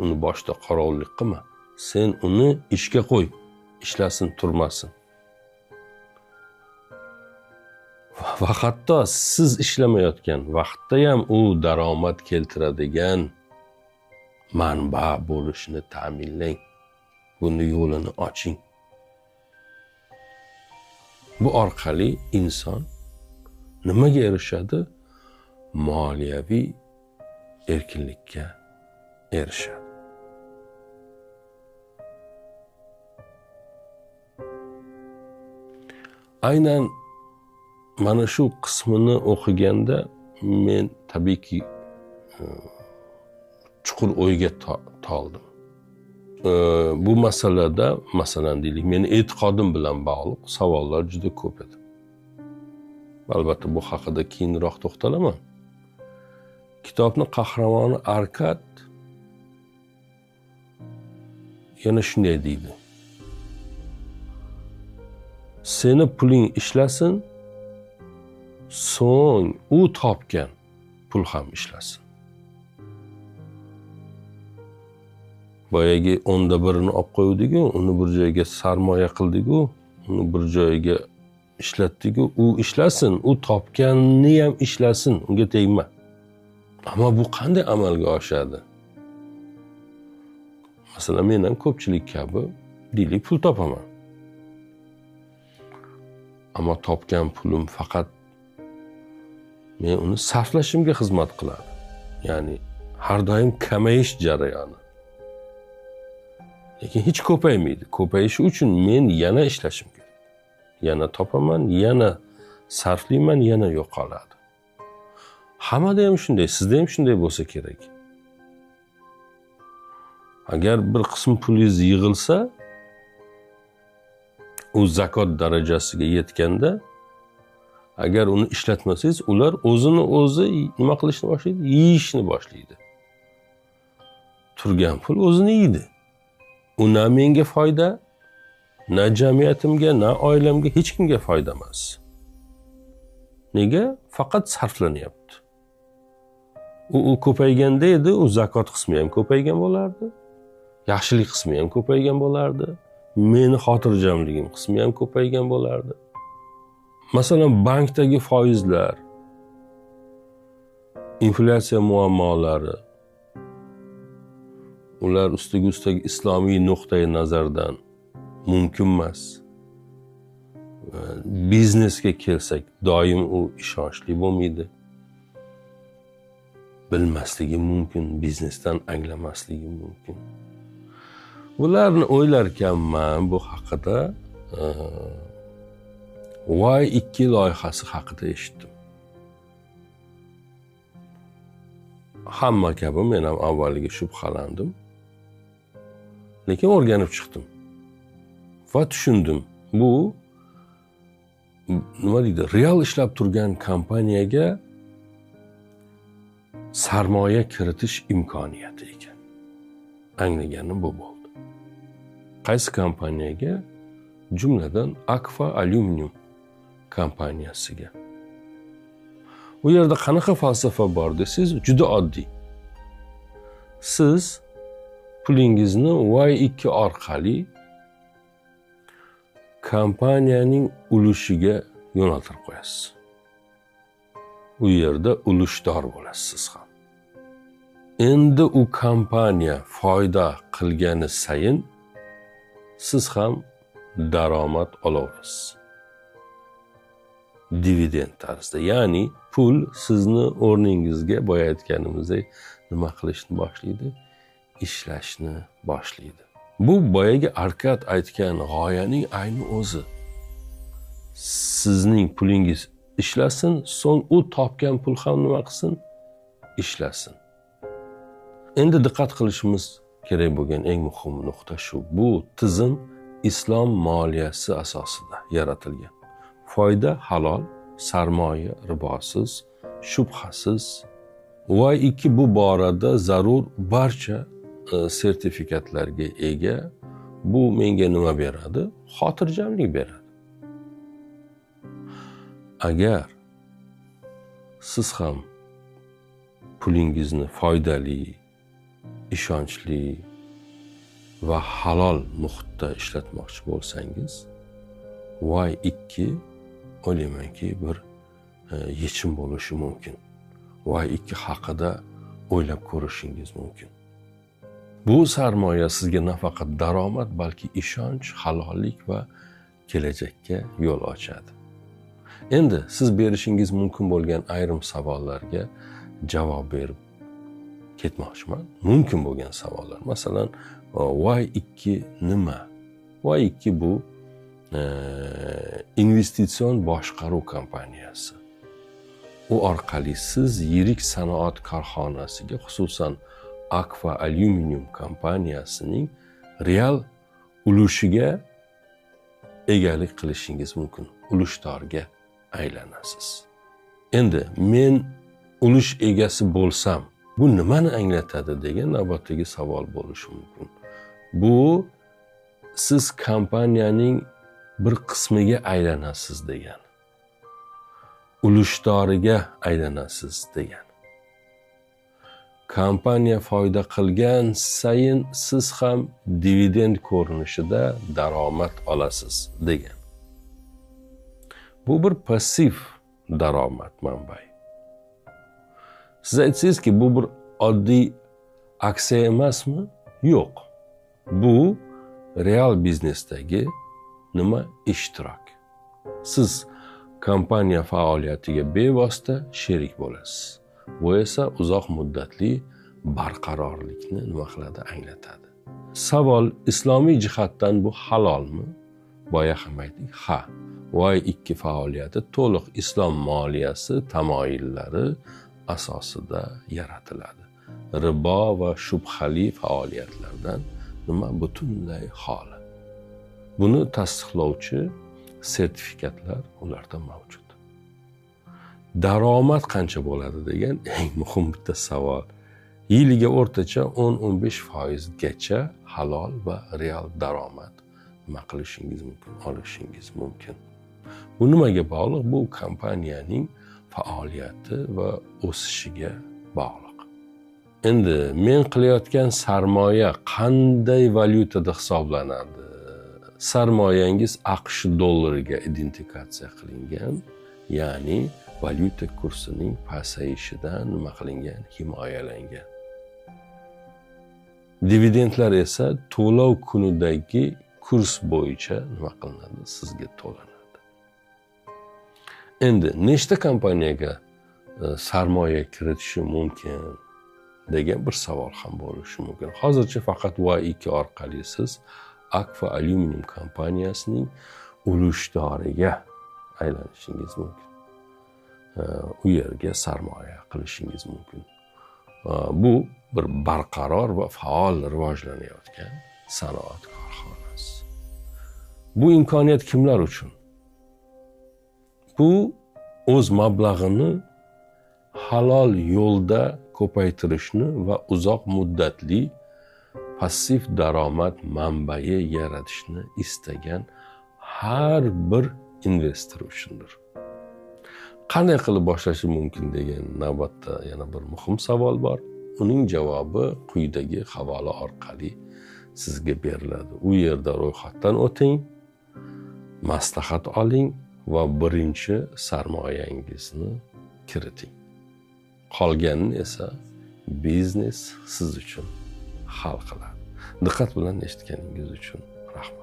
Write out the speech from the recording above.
uni boshda qorovullik qilma. Sen uni ishga qo'y, ishlasin, turmasin. Va hatto siz ishlamayotgan vaqtda ham u daromad keltiradigan manba bo'lishini ta'minlang. Buni yo'lini oching. Bu orqali inson nimaga erishadi? Moliyaviy erkinlikka erishadi. Aynan mana shu qismini o'qiganda men tabiiyki chuqur o'yga toldim. Bu masalada, masalan deylik, meni e'tiqodim bilan bog'liq savollar juda ko'p edi. Albatta bu haqida keyinroq to'xtalaman. Kitobning qahramoni Arkad yana shunday deydi. Seni puling ishlasin, so'ng u topgan pul ham ishlasin. Boyagi 1/10 olib qo'ydik-ku, uni bir joyga sarmoya qildik-ku, uni bir joyga ishlatdik-ku, u ishlasin, u topganini ham ishlasin, unga tegma. Ammo bu qanday amalga oshadi? Masalan, men ham ko'pchilik kabi deylik pul topaman. Ammo topgan pulim faqat men uni sarflashimga xizmat qiladi. Ya'ni har doim kamayish jarayoni. Lekin hech ko'paymaydi. Ko'payishi uchun men yana ishlashim kerak. Yana topaman, yana sarflayman, yana yo'qoladi. Hammada ham shunday, sizda ham shunday bo'lsa kerak. Agar bir qism pulingiz yig'ilsa, u zakot darajasiga yetganda, agar uni ishlatmasangiz, ular o'zini o'zi nima qilishni boshlaydi? Yeyishni boshlaydi. Turgan pul o'zini yeydi. U na menga foyda, na jamiyatimga, na oilamga, hech kimga foyda emas. Nega? Faqat sarflanyapti. U ko'payganda edi, u zakot qismi ham ko'paygan bo'lardi. Yaxshilik qismi ham ko'paygan bo'lardi. Meni xotirjamligim qismi ham ko'paygan bo'lardi. Masalan, bankdagi foizlar, inflyatsiya muammolari, ular ustiga islomiy nuqtai nazardan mumkin emas. Biznesga kelsak, doim u ishonchli bo'lmaydi. Bilmasligi mumkin, biznesdan anglamasligi mumkin. Bularni o'ylar ekanman bu haqida Y2 loyihasi haqida eshitdim. Hamma kabi men ham avvaliga shubhalandim. Lekin o'rganib chiqdim. Va tushundim. Bu nima deydi? Real ishlab turgan kompaniyaga sarmoya kiritish imkoniyati ekan. Anglaganim bu bo'ldi. Qaysi kompaniyaga? Jumladan Akfa Aluminium kompaniyasiga. Bu yerda qanaqa falsafa bor desiz, juda oddiy. Siz pulingizni Y2 orqali kompaniyaning ulushiga yo'naltirib qo'yasiz. U yerda ulushdor bo'lasiz siz ham. Endi u kompaniya foyda qilgani sayin siz ham daromad olaverasiz. Dividend tarzda. Ya'ni pul sizni o'rningizga boya aytganimizdek nima qilishni boshlaydi? Ishlashni boshlaydi. Bu boyagi Arkad aytgan g'oyaning ayni o'zi. Sizning pulingiz ishlasin, so'ng u topgan pul ham nima qilsin? Ishlasin. Endi diqqat qilishimiz kerak bo'lgan eng muhim nuqta shu. Bu tizim islom moliyasi asosida yaratilgan. Foyda halol, sarmoya ribosiz, shubhasiz. Y2 bu borada zarur barcha sertifikatlarga ega. Bu menga nima beradi? Xotirjamlik beradi. Agar siz ham pulingizni foydali, ishonchli va halol muhitda ishlatmoqchi bo'lsangiz, Y2 o'ylaymanki bir yechim bo'lishi mumkin. Y2 haqida o'ylab ko'rishingiz mumkin. Bu sarmoya sizga nafaqat daromad, balki ishonch, halollik va kelajakka yo'l ochadi. Endi siz berishingiz mumkin bo'lgan ayrim savollarga javob berib ketmoqchiman. Mumkin bo'lgan savollar. Masalan, Y2 nima? Y2 bu investitsion boshqaruv kompaniyasi. U orqali siz yirik sanoat korxonasiga, xususan Akfa Alyuminium kompaniyasining real ulushiga egalik qilishingiz mumkin. Ulushdorga aylanasiz. Endi men ulush egasi bo'lsam, bu nimani anglatadi degan navbatdagi savol bo'lishi mumkin. Bu siz kompaniyaning bir qismiga aylanasiz degan. Ulushdoriga aylanasiz degan. Kompaniya foyda qilgan sayin siz ham dividend ko'rinishida daromad olasiz degan. Bu bir passiv daromad manbai. Siz aytsizki bu bir oddiy aksiya emasmi? Yo'q. Bu real biznesdagi nima? Ishtirok. Siz kompaniya faoliyatiga bevosita sherik bo'lasiz. Bu esa uzoq muddatli barqarorlikni nima qiladi? Anglatadi. Savol, islomiy jihatdan bu halolmi? Boya ham aytdik, ha. Y2 faoliyati to'liq islom moliyasi tamoyillari asosida yaratiladi. Ribo va shubhali faoliyatlardan nima butunlay xoli. Buni tasdiqlovchi sertifikatlar ularda mavjud. Daromad qancha bo'ladi degan eng muhim bitta savol. Yiliga o'rtacha 10-15% gacha halol va real daromad nima qilishingiz mumkin, olishingiz mumkin. Bu nimaga bog'liq? Bu kompaniyaning faoliyati va o'sishiga bog'liq. Endi men qilayotgan sarmoya qanday valyutada hisoblanadi? Sarmoyangiz AQSh dollariga identifikatsiya qilingan, ya'ni valyuta kursining pasayishidan nima qilingan? Himoyalangan. Dividendlar esa to'lov kunidagi kurs bo'yicha nima qilinadi? Sizga to'lanadi. Endi nechta kompaniyaga sarmoya kiritishi mumkin degan bir savol ham bo'lishi mumkin. Hozircha faqat Y2 orqali siz Akfa Alyuminium kompaniyasining ulushdoriga aylanishingiz mumkin. U yerga sarmoya qilishingiz mumkin. Bu bir barqaror va faol rivojlanayotgan sanoat korxonasi. Bu imkoniyat kimlar uchun? Bu o'z mablag'ini halol yo'lda ko'paytirishni va uzoq muddatli passiv daromad manbai yaratishni istagan har bir investor uchundir. Qanday qilib boshlashi mumkin degan navbatda yana bir muhim savol bor. Uning javobi quyidagi havola orqali sizga beriladi. U yerda ro'yxatdan o'ting, maslahat oling va birinchi sarmoyangizni kiriting. Qolganini esa biznes siz uchun hal qiladi. Diqqat bilan eshitganingiz uchun rahmat.